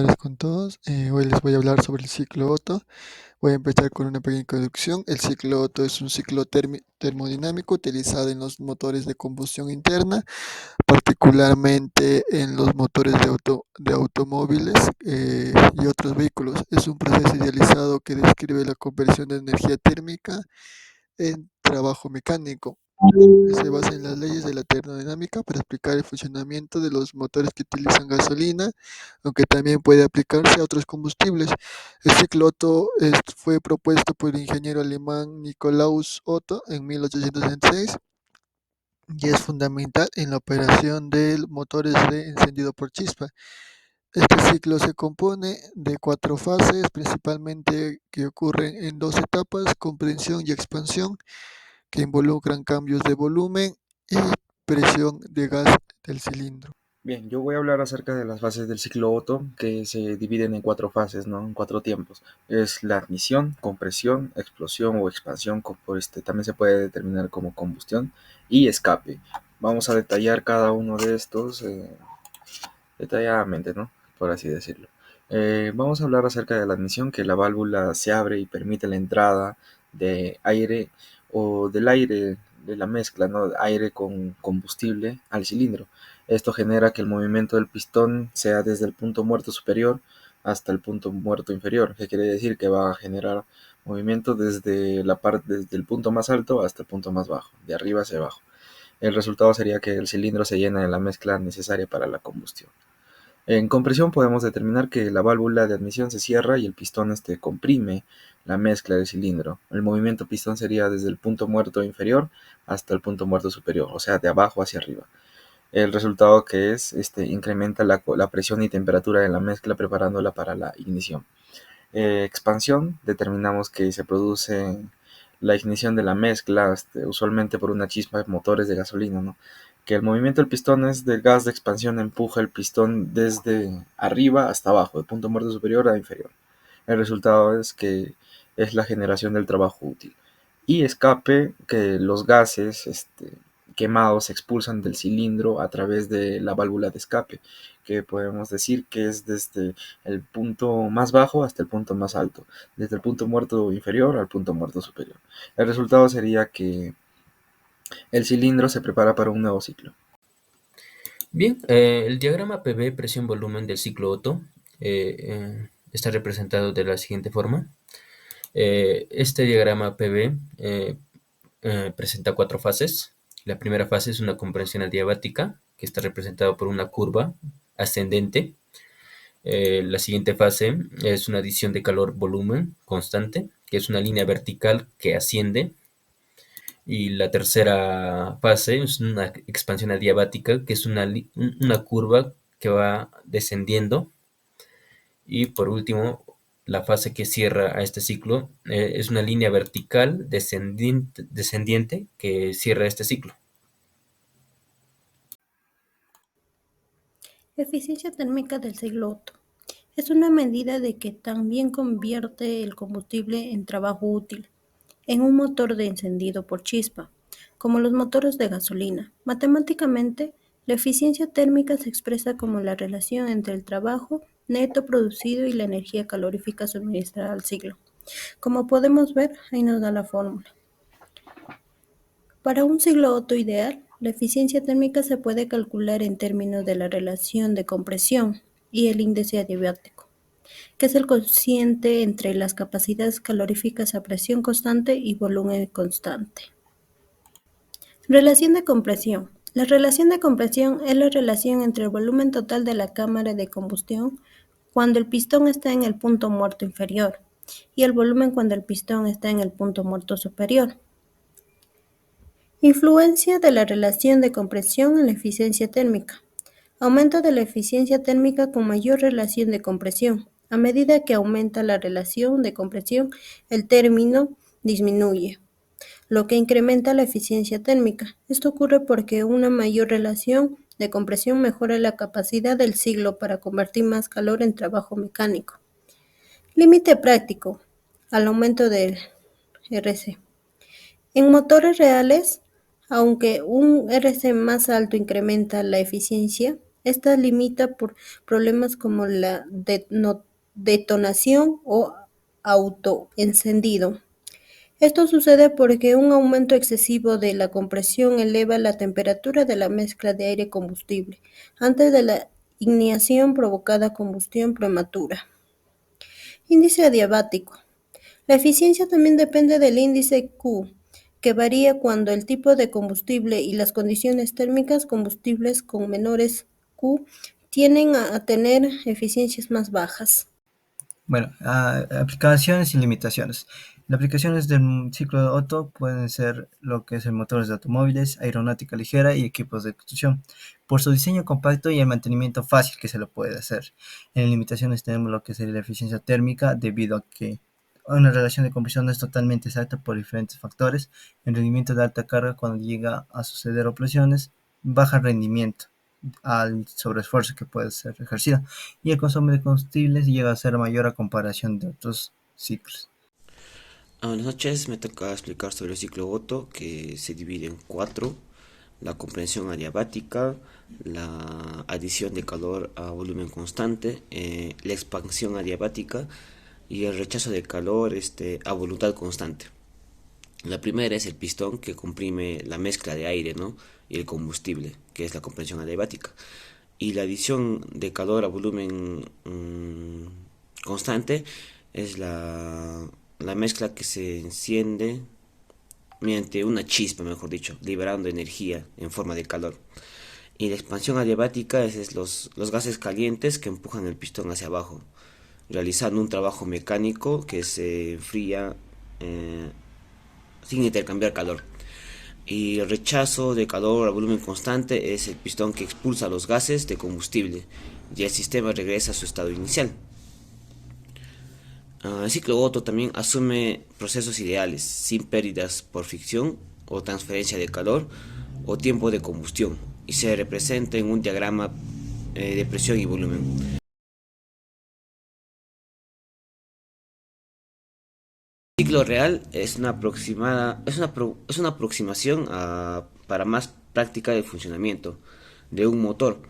tardes con todos. Hoy les voy a hablar sobre el ciclo Otto. Voy a empezar con una pequeña introducción. El ciclo Otto es un ciclo termodinámico utilizado en los motores de combustión interna, particularmente en los motores de automóviles y otros vehículos. Es un proceso idealizado que describe la conversión de energía térmica en trabajo mecánico. Se basa en las leyes de la termodinámica para explicar el funcionamiento de los motores que utilizan gasolina, aunque también puede aplicarse a otros combustibles. El ciclo Otto fue propuesto por el ingeniero alemán Nikolaus Otto en 1866 y es fundamental en la operación de motores de encendido por chispa. Este ciclo se compone de cuatro fases, principalmente que ocurren en dos etapas: compresión y expansión, que involucran cambios de volumen y presión de gas del cilindro. Bien, yo voy a hablar acerca de las fases del ciclo Otto, que se dividen en cuatro fases, ¿no? En cuatro tiempos. Es la admisión, compresión, explosión o expansión, también se puede determinar como combustión, y escape. Vamos a detallar cada uno de estos detalladamente, ¿no? Por así decirlo. Vamos a hablar acerca de la admisión, que la válvula se abre y permite la entrada de aire o del aire de la mezcla, ¿no? Aire con combustible al cilindro. Esto genera que el movimiento del pistón sea desde el punto muerto superior hasta el punto muerto inferior, que quiere decir que va a generar movimiento desde el punto más alto hasta el punto más bajo, de arriba hacia abajo. El resultado sería que el cilindro se llena de la mezcla necesaria para la combustión. En compresión podemos determinar que la válvula de admisión se cierra y el pistón comprime la mezcla del cilindro. El movimiento pistón sería desde el punto muerto inferior hasta el punto muerto superior, o sea, de abajo hacia arriba. El resultado que incrementa la presión y temperatura de la mezcla preparándola para la ignición. Expansión, determinamos que se produce la ignición de la mezcla, usualmente por una chispa de motores de gasolina, ¿no? Que el movimiento del pistón es del gas de expansión, empuja el pistón desde arriba hasta abajo, de punto muerto superior a inferior. El resultado es que es la generación del trabajo útil. Y escape, que los gases quemados se expulsan del cilindro a través de la válvula de escape, que podemos decir que es desde el punto más bajo hasta el punto más alto, desde el punto muerto inferior al punto muerto superior. El resultado sería que el cilindro se prepara para un nuevo ciclo. Bien, el diagrama PV presión-volumen del ciclo Otto está representado de la siguiente forma. Este diagrama PV presenta cuatro fases. La primera fase es una compresión adiabática, que está representada por una curva ascendente. La siguiente fase es una adición de calor-volumen constante, que es una línea vertical que asciende. Y la tercera fase es una expansión adiabática, que es una curva que va descendiendo. Y por último, la fase que cierra a este ciclo es una línea vertical descendiente que cierra este ciclo. Eficiencia térmica del ciclo Otto. Es una medida de que también convierte el combustible en trabajo útil en un motor de encendido por chispa, como los motores de gasolina. Matemáticamente, la eficiencia térmica se expresa como la relación entre el trabajo neto producido y la energía calorífica suministrada al ciclo. Como podemos ver, ahí nos da la fórmula. Para un ciclo Otto ideal, la eficiencia térmica se puede calcular en términos de la relación de compresión y el índice adiabático, que es el cociente entre las capacidades caloríficas a presión constante y volumen constante. Relación de compresión. La relación de compresión es la relación entre el volumen total de la cámara de combustión cuando el pistón está en el punto muerto inferior y el volumen cuando el pistón está en el punto muerto superior. Influencia de la relación de compresión en la eficiencia térmica. Aumento de la eficiencia térmica con mayor relación de compresión. A medida que aumenta la relación de compresión, el término disminuye, lo que incrementa la eficiencia térmica. Esto ocurre porque una mayor relación de compresión mejora la capacidad del ciclo para convertir más calor en trabajo mecánico. Límite práctico al aumento del RC. En motores reales, aunque un RC más alto incrementa la eficiencia, Esta limita por problemas como la detonación o autoencendido. Esto sucede porque un aumento excesivo de la compresión eleva la temperatura de la mezcla de aire-combustible antes de la ignición provocada combustión prematura. Índice adiabático. La eficiencia también depende del índice Q, que varía cuando el tipo de combustible y las condiciones térmicas. Combustibles con menores Q tienden a tener eficiencias más bajas. Bueno, aplicaciones y limitaciones. Las aplicaciones del ciclo de Otto pueden ser lo que es en motores de automóviles, aeronáutica ligera y equipos de construcción, por su diseño compacto y el mantenimiento fácil que se lo puede hacer. En limitaciones tenemos lo que sería la eficiencia térmica, debido a que una relación de compresión no es totalmente exacta por diferentes factores. El rendimiento de alta carga, cuando llega a suceder operaciones, baja rendimiento al sobreesfuerzo que puede ser ejercido, y el consumo de combustibles llega a ser mayor a comparación de otros ciclos. Buenas noches, me toca explicar sobre el ciclo Otto, que se divide en cuatro: la comprensión adiabática, la adición de calor a volumen constante, la expansión adiabática y el rechazo de calor a voluntad constante. La primera es el pistón, que comprime la mezcla de aire, ¿no?, y el combustible, que es la comprensión adiabática. Y la adición de calor a volumen constante es la mezcla que se enciende mediante una chispa, mejor dicho, liberando energía en forma de calor. Y la expansión adiabática es los gases calientes que empujan el pistón hacia abajo, realizando un trabajo mecánico que se enfría sin intercambiar calor. Y el rechazo de calor a volumen constante es el pistón que expulsa los gases de combustible y el sistema regresa a su estado inicial. El ciclo Otto también asume procesos ideales, sin pérdidas por fricción o transferencia de calor o tiempo de combustión, y se representa en un diagrama de presión y volumen. El ciclo real es una aproximación para más práctica del funcionamiento de un motor,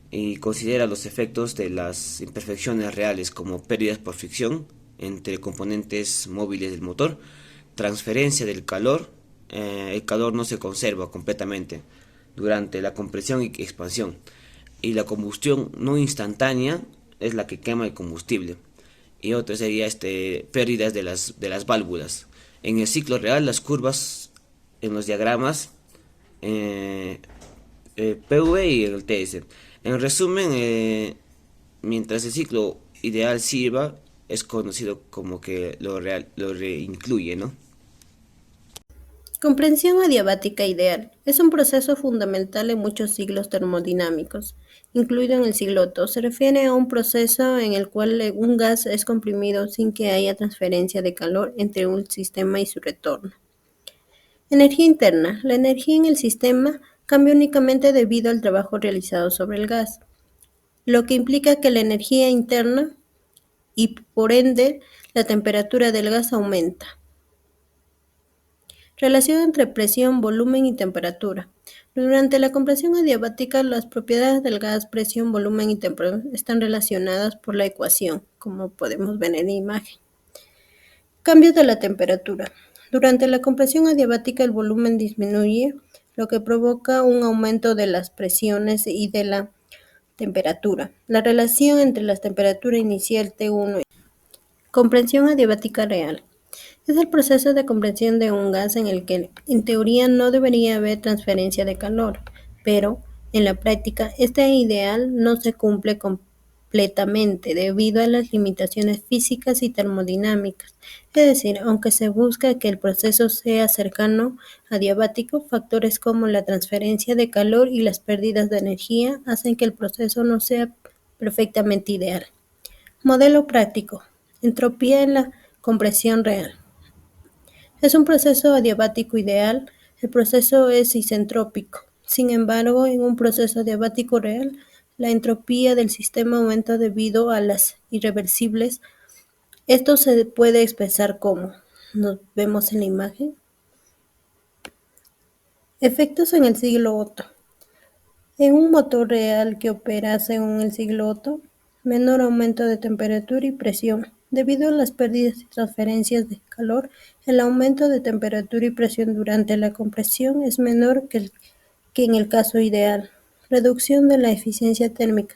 y considera los efectos de las imperfecciones reales, como pérdidas por fricción entre componentes móviles del motor, transferencia del calor. El calor no se conserva completamente durante la compresión y expansión, y la combustión no instantánea es la que quema el combustible. Y otra sería pérdidas de las válvulas. En el ciclo real, las curvas en los diagramas PV y el TS. En resumen, mientras el ciclo ideal sirva, es conocido como que lo reincluye, ¿no? Comprensión adiabática ideal es un proceso fundamental en muchos ciclos termodinámicos, incluido en el ciclo Otto. Se refiere a un proceso en el cual un gas es comprimido sin que haya transferencia de calor entre un sistema y su retorno. Energía interna. La energía en el sistema cambia únicamente debido al trabajo realizado sobre el gas, lo que implica que la energía interna y por ende la temperatura del gas aumenta. Relación entre presión, volumen y temperatura. Durante la compresión adiabática, las propiedades del gas, presión, volumen y temperatura están relacionadas por la ecuación, como podemos ver en la imagen. Cambios de la temperatura. Durante la compresión adiabática, el volumen disminuye, lo que provoca un aumento de las presiones y de la temperatura. La relación entre la temperatura inicial T1 y comprensión adiabática real. Es el proceso de compresión de un gas en el que, en teoría, no debería haber transferencia de calor, pero en la práctica este ideal no se cumple completamente debido a las limitaciones físicas y termodinámicas. Es decir, aunque se busca que el proceso sea cercano a adiabático, factores como la transferencia de calor y las pérdidas de energía hacen que el proceso no sea perfectamente ideal. Modelo práctico. Entropía en la compresión real. Es un proceso adiabático ideal. El proceso es isentrópico. Sin embargo, en un proceso adiabático real, la entropía del sistema aumenta debido a las irreversibles. Esto se puede expresar como, nos vemos en la imagen. Efectos en el ciclo Otto. En un motor real que opera según el ciclo Otto, menor aumento de temperatura y presión. Debido a las pérdidas y transferencias de calor, el aumento de temperatura y presión durante la compresión es menor que en el caso ideal. Reducción de la eficiencia térmica.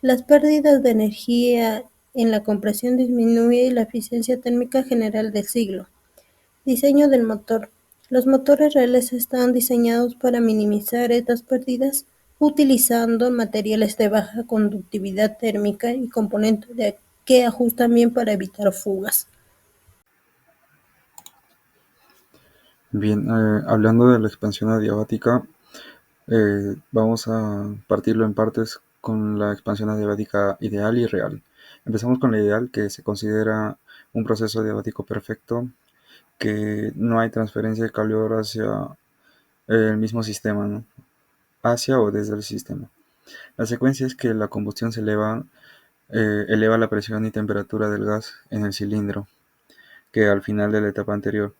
Las pérdidas de energía en la compresión disminuye la eficiencia térmica general del ciclo. Diseño del motor. Los motores reales están diseñados para minimizar estas pérdidas utilizando materiales de baja conductividad térmica y componentes que ajustan bien para evitar fugas. Bien, hablando de la expansión adiabática, vamos a partirlo en partes con la expansión adiabática ideal y real. Empezamos con la ideal, que se considera un proceso adiabático perfecto, que no hay transferencia de calor hacia el mismo sistema, ¿no? Hacia o desde el sistema. La secuencia es que la combustión eleva la presión y temperatura del gas en el cilindro, que al final de la etapa anterior.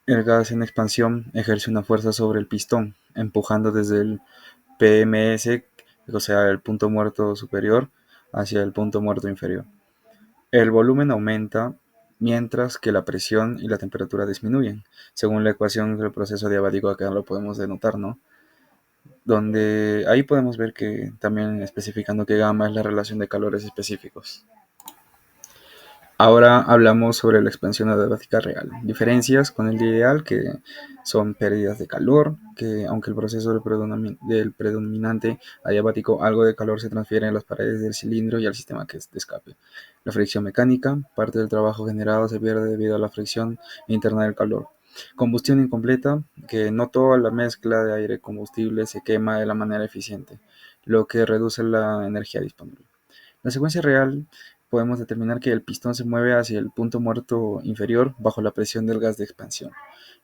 El gas en expansión ejerce una fuerza sobre el pistón, empujando desde el PMS, o sea, el punto muerto superior, hacia el punto muerto inferior. El volumen aumenta mientras que la presión y la temperatura disminuyen, según la ecuación del proceso adiabático. Acá lo podemos denotar, ¿no? Donde ahí podemos ver que también especificando que gamma es la relación de calores específicos. Ahora hablamos sobre la expansión adiabática real. Diferencias con el ideal, que son pérdidas de calor, que aunque el proceso del predominante adiabático, algo de calor se transfiere en las paredes del cilindro y al sistema que es de escape. La fricción mecánica, parte del trabajo generado se pierde debido a la fricción interna del calor. Combustión incompleta, que no toda la mezcla de aire y combustible se quema de la manera eficiente, lo que reduce la energía disponible. La secuencia real podemos determinar que el pistón se mueve hacia el punto muerto inferior bajo la presión del gas de expansión.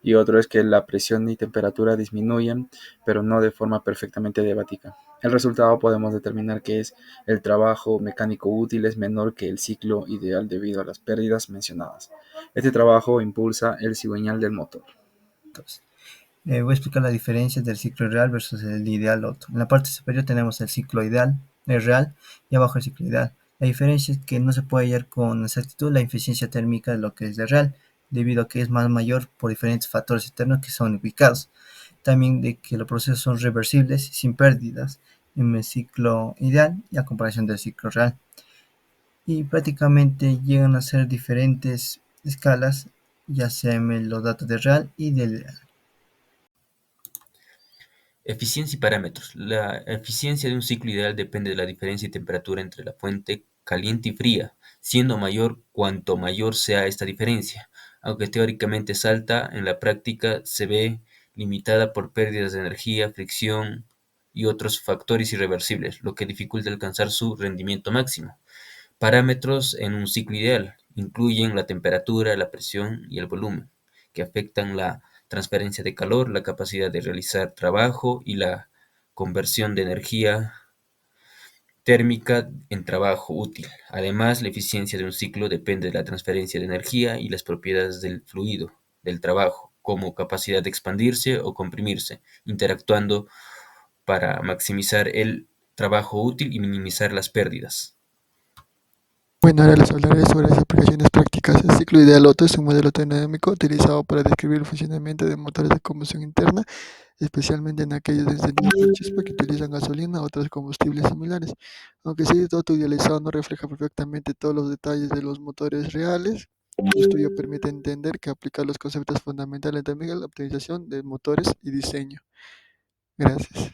Y otro es que la presión y temperatura disminuyen, pero no de forma perfectamente adiabática. El resultado podemos determinar que el trabajo mecánico útil es menor que el ciclo ideal debido a las pérdidas mencionadas. Este trabajo impulsa el cigüeñal del motor. Entonces, voy a explicar la diferencia del ciclo real versus el ideal Otto. En la parte superior tenemos el ciclo ideal, el real, y abajo el ciclo ideal. La diferencia es que no se puede hallar con exactitud la eficiencia térmica de lo que es el real, debido a que es más mayor por diferentes factores externos que son ubicados. También de que los procesos son reversibles sin pérdidas en el ciclo ideal y a comparación del ciclo real. Y prácticamente llegan a ser diferentes escalas, ya sea en los datos del real y del ideal. Eficiencia y parámetros. La eficiencia de un ciclo ideal depende de la diferencia de temperatura entre la fuente caliente y fría, siendo mayor cuanto mayor sea esta diferencia. Aunque teóricamente es alta, en la práctica se ve limitada por pérdidas de energía, fricción y otros factores irreversibles, lo que dificulta alcanzar su rendimiento máximo. Parámetros en un ciclo ideal incluyen la temperatura, la presión y el volumen, que afectan la transferencia de calor, la capacidad de realizar trabajo y la conversión de energía térmica en trabajo útil. Además, la eficiencia de un ciclo depende de la transferencia de energía y las propiedades del fluido del trabajo, como capacidad de expandirse o comprimirse, interactuando para maximizar el trabajo útil y minimizar las pérdidas. Bueno, ahora les hablaré sobre las aplicaciones prácticas. El ciclo ideal Otto es un modelo termodinámico utilizado para describir el funcionamiento de motores de combustión interna, especialmente en aquellos encendidos por chispa que utilizan gasolina o otros combustibles similares. Aunque sí, Otto idealizado no refleja perfectamente todos los detalles de los motores reales, su estudio permite entender que aplicar los conceptos fundamentales de la optimización de motores y diseño. Gracias.